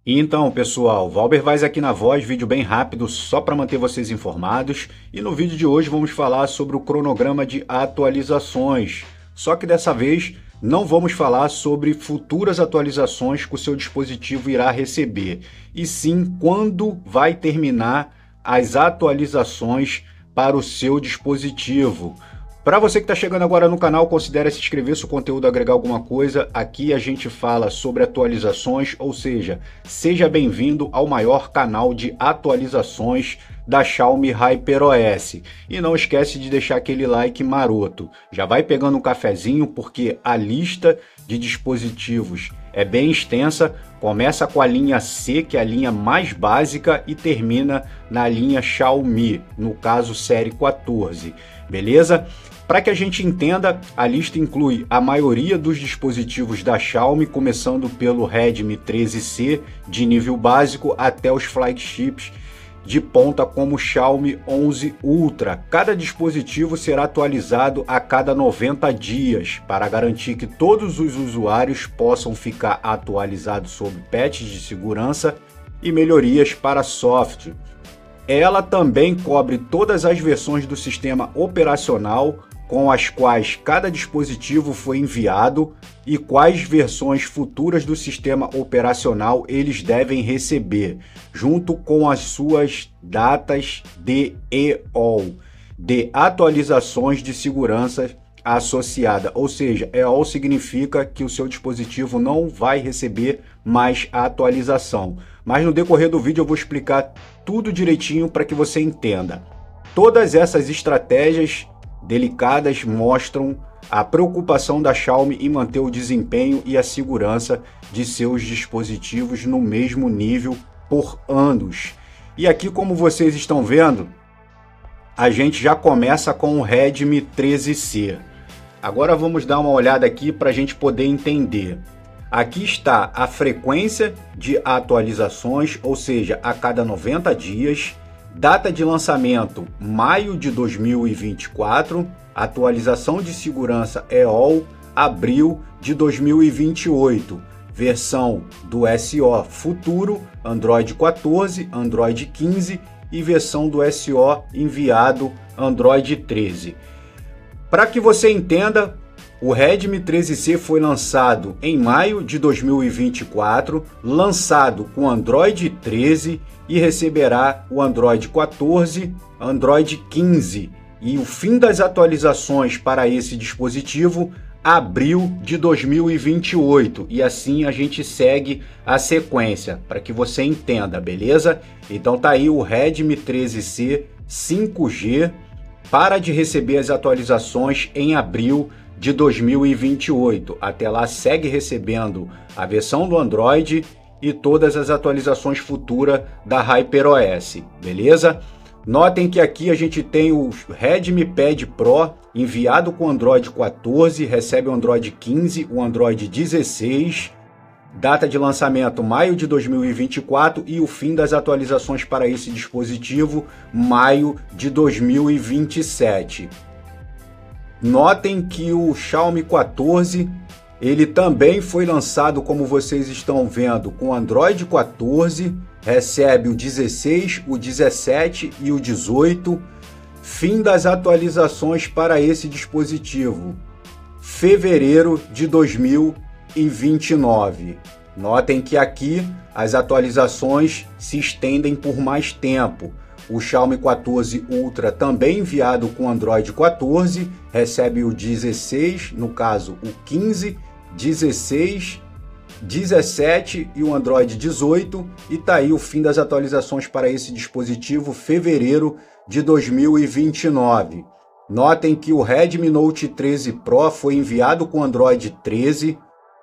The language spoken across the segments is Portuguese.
Então, pessoal, Valber Vaz aqui na voz, vídeo bem rápido só para manter vocês informados. E no vídeo de hoje vamos falar sobre o cronograma de atualizações. Só que dessa vez não vamos falar sobre futuras atualizações que o seu dispositivo irá receber, e sim quando vai terminar as atualizações para o seu dispositivo. Para você que está chegando agora no canal, considere se inscrever se o conteúdo agregar alguma coisa. Aqui a gente fala sobre atualizações, ou seja, seja bem-vindo ao maior canal de atualizações da Xiaomi HyperOS. E não esquece de deixar aquele like maroto. Já vai pegando um cafezinho porque a lista de dispositivos é bem extensa. Começa com a linha C, que é a linha mais básica, e termina na linha Xiaomi, no caso série 14. Beleza? Para que a gente entenda, a lista inclui a maioria dos dispositivos da Xiaomi, começando pelo Redmi 13C de nível básico até os flagships de ponta como o Xiaomi 11 Ultra. Cada dispositivo será atualizado a cada 90 dias para garantir que todos os usuários possam ficar atualizados sobre patches de segurança e melhorias para software. Ela também cobre todas as versões do sistema operacional com as quais cada dispositivo foi enviado e quais versões futuras do sistema operacional eles devem receber, junto com as suas datas de EOL, de atualizações de segurança associada, ou seja, EOL significa que o seu dispositivo não vai receber mais a atualização. Mas no decorrer do vídeo eu vou explicar tudo direitinho para que você entenda. Todas essas estratégias delicadas mostram a preocupação da Xiaomi em manter o desempenho e a segurança de seus dispositivos no mesmo nível por anos. E aqui, como vocês estão vendo, a gente já começa com o Redmi 13C. Agora vamos dar uma olhada aqui para a gente poder entender. Aqui está a frequência de atualizações, ou seja, a cada 90 dias. Data de lançamento, maio de 2024. Atualização de segurança EOL, abril de 2028. Versão do SO futuro, Android 14, Android 15 e versão do SO enviado, Android 13. Para que você entenda, o Redmi 13C foi lançado em maio de 2024, lançado com Android 13 e receberá o Android 14, Android 15 e o fim das atualizações para esse dispositivo, abril de 2028. E assim a gente segue a sequência, para que você entenda, beleza? Então tá aí o Redmi 13C 5G, para de receber as atualizações em abril de 2028. Até lá segue recebendo a versão do Android e todas as atualizações futuras da HyperOS, beleza? Notem que aqui a gente tem o Redmi Pad Pro enviado com Android 14, recebe o Android 15, o Android 16, data de lançamento maio de 2024 e o fim das atualizações para esse dispositivo, maio de 2027. Notem que o Xiaomi 14, ele também foi lançado, como vocês estão vendo, com Android 14, recebe o 16, o 17 e o 18. Fim das atualizações para esse dispositivo, fevereiro de 2029. Notem que aqui as atualizações se estendem por mais tempo. O Xiaomi 14 Ultra também enviado com Android 14, recebe o 16, no caso o 15, 16, 17 e o Android 18, e tá aí o fim das atualizações para esse dispositivo, fevereiro de 2029. Notem que o Redmi Note 13 Pro foi enviado com Android 13,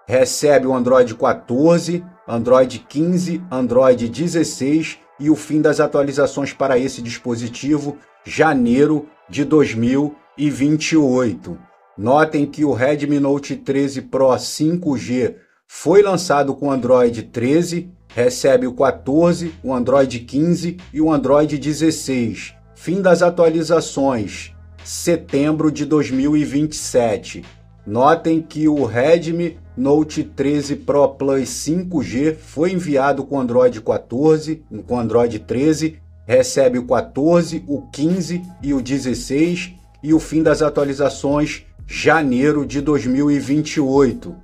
recebe o Android 14, Android 15, Android 16 e o fim das atualizações para esse dispositivo, janeiro de 2028. Notem que o Redmi Note 13 Pro 5G foi lançado com Android 13, recebe o 14, o Android 15 e o Android 16. Fim das atualizações, setembro de 2027. Notem que o Redmi Note 13 Pro Plus 5G foi enviado com Android 14, com Android 13, recebe o 14, o 15 e o 16 e o fim das atualizações janeiro de 2028.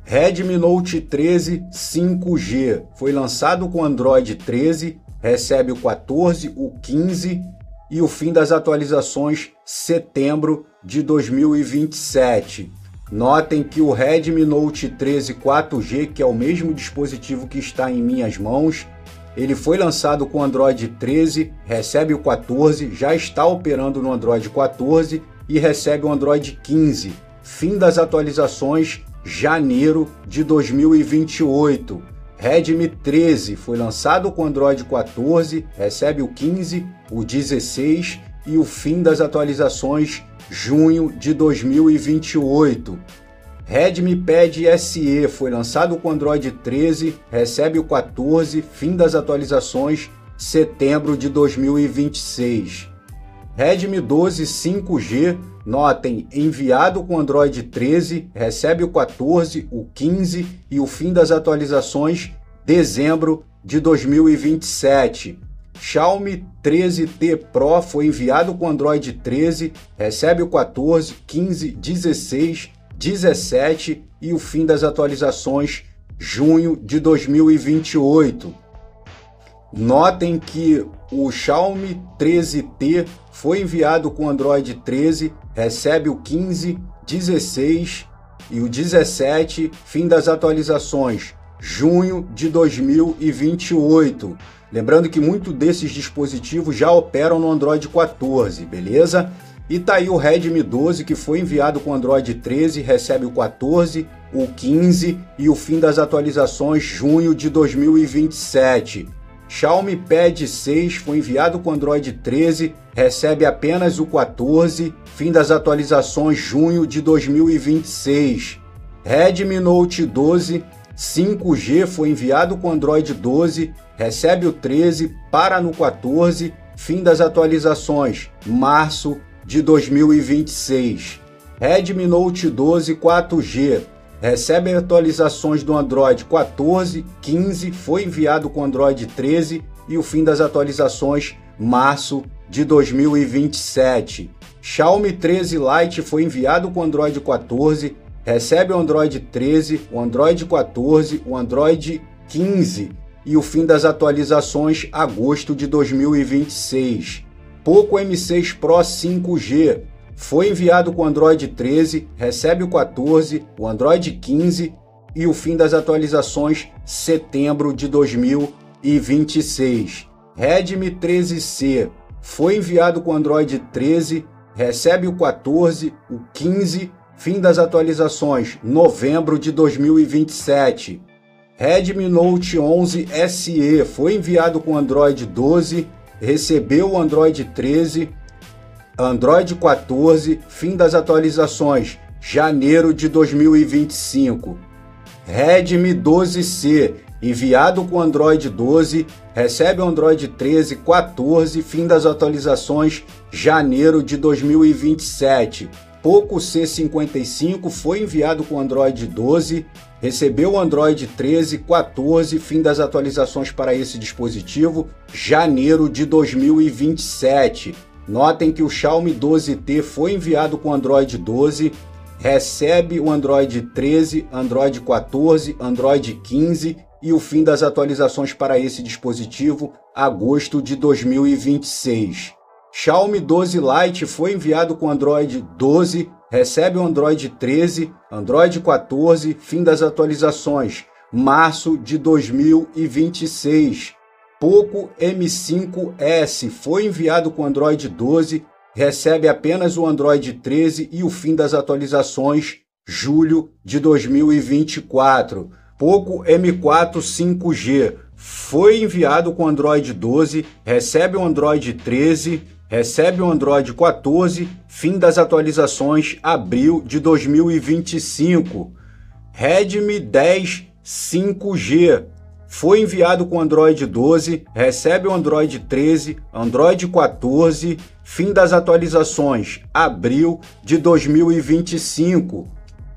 Redmi Note 13 5G foi lançado com Android 13, recebe o 14, o 15 e o fim das atualizações setembro de 2027. Notem que o Redmi Note 13 4G, que é o mesmo dispositivo que está em minhas mãos, ele foi lançado com Android 13, recebe o 14, já está operando no Android 14 e recebe o Android 15. Fim das atualizações janeiro de 2028. Redmi 13 foi lançado com Android 14, recebe o 15, o 16 e o fim das atualizações junho de 2028. Redmi Pad SE foi lançado com Android 13, recebe o 14, fim das atualizações setembro de 2026. Redmi 12 5G, notem, enviado com Android 13, recebe o 14, o 15 e o fim das atualizações dezembro de 2027. Xiaomi 13T Pro foi enviado com Android 13, recebe o 14, 15, 16, 17 e o fim das atualizações junho de 2028. Notem que o Xiaomi 13T foi enviado com Android 13, recebe o 15, 16 e o 17, fim das atualizações junho de 2028. Lembrando que muitos desses dispositivos já operam no Android 14, beleza? E tá aí o Redmi 12 que foi enviado com Android 13, recebe o 14, o 15 e o fim das atualizações junho de 2027. Xiaomi Pad 6 foi enviado com Android 13, recebe apenas o 14, fim das atualizações junho de 2026. Redmi Note 12 5G foi enviado com Android 12, recebe o 13, para no 14, fim das atualizações março de 2026. Redmi Note 12 4G recebe atualizações do Android 14, 15, foi enviado com Android 13 e o fim das atualizações março de 2027. Xiaomi 13 Lite foi enviado com Android 14, recebe o Android 13, o Android 14, o Android 15 e o fim das atualizações agosto de 2026. Poco M6 Pro 5G foi enviado com Android 13, recebe o 14, o Android 15 e o fim das atualizações setembro de 2026. Redmi 13C foi enviado com Android 13, recebe o 14, o 15, fim das atualizações novembro de 2027. Redmi Note 11 SE foi enviado com Android 12, recebeu o Android 13, Android 14, fim das atualizações janeiro de 2025. Redmi 12C enviado com Android 12, recebe o Android 13, 14, fim das atualizações janeiro de 2027. Poco C55 foi enviado com Android 12, recebeu o Android 13, 14, fim das atualizações para esse dispositivo, janeiro de 2027. Notem que o Xiaomi 12T foi enviado com Android 12, recebe o Android 13, Android 14, Android 15 e o fim das atualizações para esse dispositivo, agosto de 2026. Xiaomi 12 Lite foi enviado com Android 12, recebe o Android 13, Android 14, fim das atualizações, março de 2026. Poco M5S foi enviado com Android 12, recebe apenas o Android 13 e o fim das atualizações, julho de 2024. Poco M4 5G foi enviado com Android 12, recebe o Android 13, recebe o Android 14, fim das atualizações, abril de 2025. Redmi 10 5G foi enviado com Android 12, recebe o Android 13, Android 14, fim das atualizações, abril de 2025.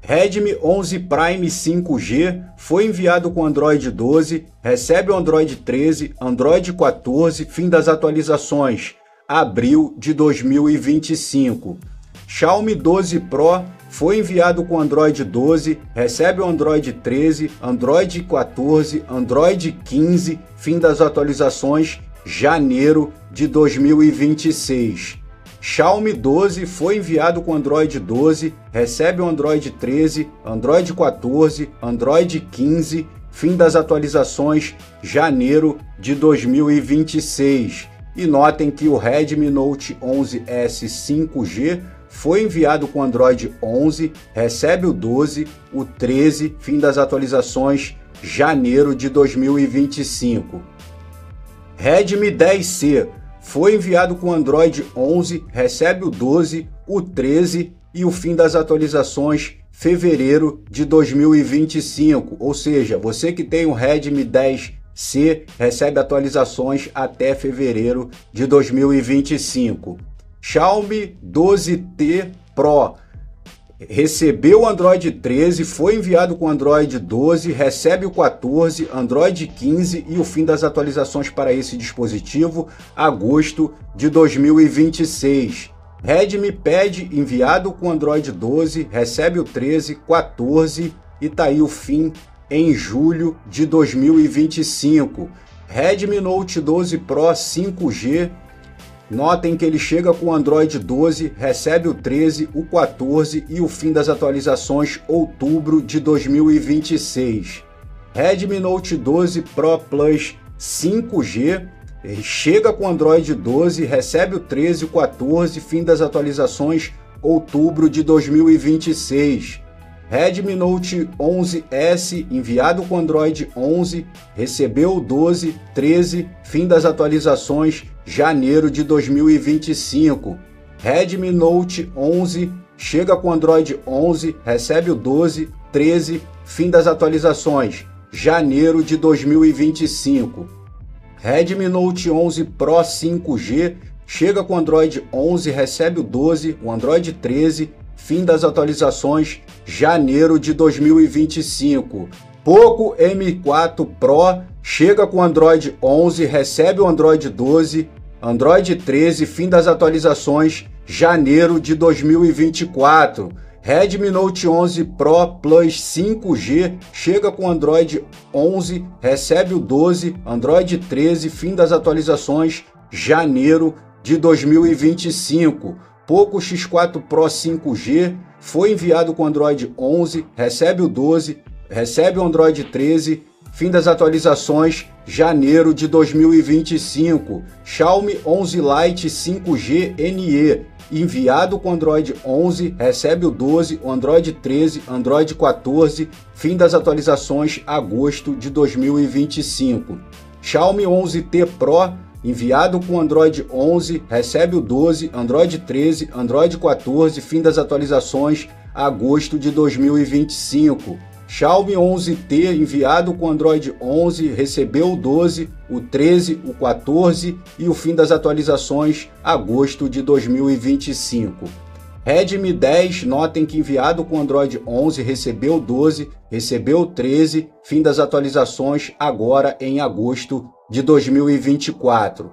Redmi 11 Prime 5G foi enviado com Android 12, recebe o Android 13, Android 14, fim das atualizações, abril de 2025. Xiaomi 12 Pro foi enviado com Android 12, recebe o Android 13, Android 14, Android 15, fim das atualizações, janeiro de 2026. Xiaomi 12 foi enviado com Android 12, recebe o Android 13, Android 14, Android 15, fim das atualizações, janeiro de 2026. E notem que o Redmi Note 11S 5G foi enviado com Android 11, recebe o 12, o 13, fim das atualizações, janeiro de 2025. Redmi 10C foi enviado com Android 11, recebe o 12, o 13 e o fim das atualizações, fevereiro de 2025. Ou seja, você que tem o Redmi 10C recebe atualizações até fevereiro de 2025. Xiaomi 12T Pro recebeu o Android 13, foi enviado com Android 12, recebe o 14, Android 15 e o fim das atualizações para esse dispositivo, agosto de 2026. Redmi Pad enviado com Android 12, recebe o 13, 14 e tá aí o fim em julho de 2025. Redmi Note 12 Pro 5G, notem que ele chega com o Android 12, recebe o 13, o 14 e o fim das atualizações, outubro de 2026. Redmi Note 12 Pro Plus 5G chega com o Android 12, recebe o 13, o 14, fim das atualizações, outubro de 2026. Redmi Note 11S enviado com Android 11, recebeu o 12, 13, fim das atualizações, janeiro de 2025. Redmi Note 11 chega com Android 11, recebe o 12, 13, fim das atualizações, janeiro de 2025. Redmi Note 11 Pro 5G chega com Android 11, recebe o 12, o Android 13, fim das atualizações, janeiro de 2025. Poco M4 Pro chega com Android 11, recebe o Android 12, Android 13, fim das atualizações, janeiro de 2024. Redmi Note 11 Pro Plus 5G chega com Android 11, recebe o 12, Android 13, fim das atualizações, janeiro de 2025. Poco X4 Pro 5G foi enviado com Android 11, recebe o 12, recebe o Android 13, fim das atualizações, janeiro de 2025. Xiaomi 11 Lite 5G NE, enviado com Android 11, recebe o 12, o Android 13, Android 14, fim das atualizações, agosto de 2025. Xiaomi 11T Pro, enviado com Android 11, recebe o 12, Android 13, Android 14, fim das atualizações, agosto de 2025. Xiaomi 11T enviado com Android 11, recebeu o 12, o 13, o 14 e o fim das atualizações, agosto de 2025. Redmi 10, notem que enviado com Android 11, recebeu o 12, recebeu o 13, fim das atualizações, agora em agosto de 2024.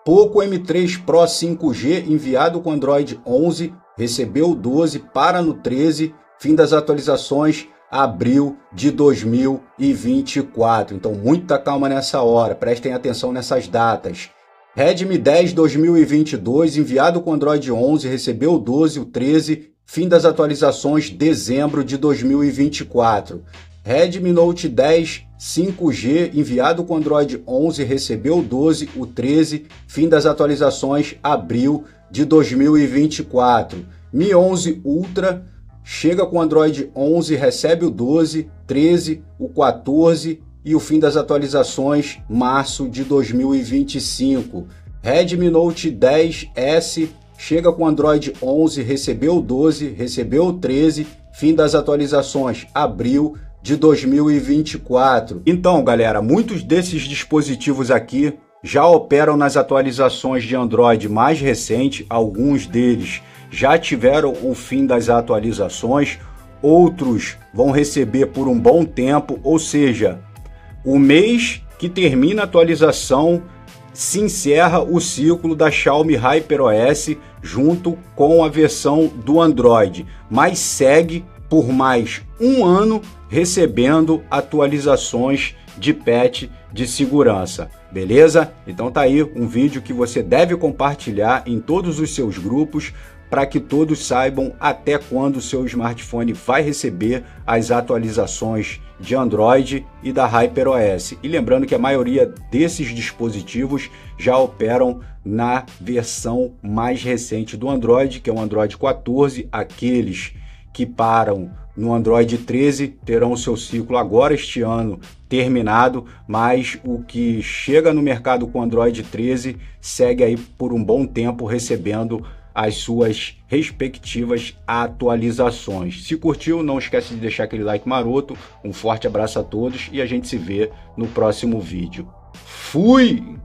Poco M3 Pro 5G enviado com Android 11, recebeu o 12, para no 13, fim das atualizações, abril de 2024. Então, muita calma nessa hora, prestem atenção nessas datas. Redmi 10 2022, enviado com Android 11, recebeu o 12, o 13, fim das atualizações, dezembro de 2024. Redmi Note 10 5G, enviado com Android 11, recebeu o 12, o 13, fim das atualizações, abril de 2024. Mi 11 Ultra, chega com Android 11, recebe o 12, 13, o 14 e o fim das atualizações, março de 2025. Redmi Note 10S chega com Android 11, recebeu o 12, recebeu o 13, fim das atualizações, abril de 2024. Então, galera, muitos desses dispositivos aqui já operam nas atualizações de Android mais recente, alguns deles já tiveram o fim das atualizações, outros vão receber por um bom tempo, ou seja, o mês que termina a atualização se encerra o ciclo da Xiaomi HyperOS junto com a versão do Android, mas segue por mais um ano recebendo atualizações de patch de segurança, beleza? Então tá aí um vídeo que você deve compartilhar em todos os seus grupos para que todos saibam até quando o seu smartphone vai receber as atualizações de Android e da HyperOS. E lembrando que a maioria desses dispositivos já operam na versão mais recente do Android, que é o Android 14. Aqueles que param no Android 13 terão o seu ciclo agora este ano terminado, mas o que chega no mercado com Android 13 segue aí por um bom tempo recebendo as suas respectivas atualizações. Se curtiu, não esquece de deixar aquele like maroto. Um forte abraço a todos e a gente se vê no próximo vídeo. Fui!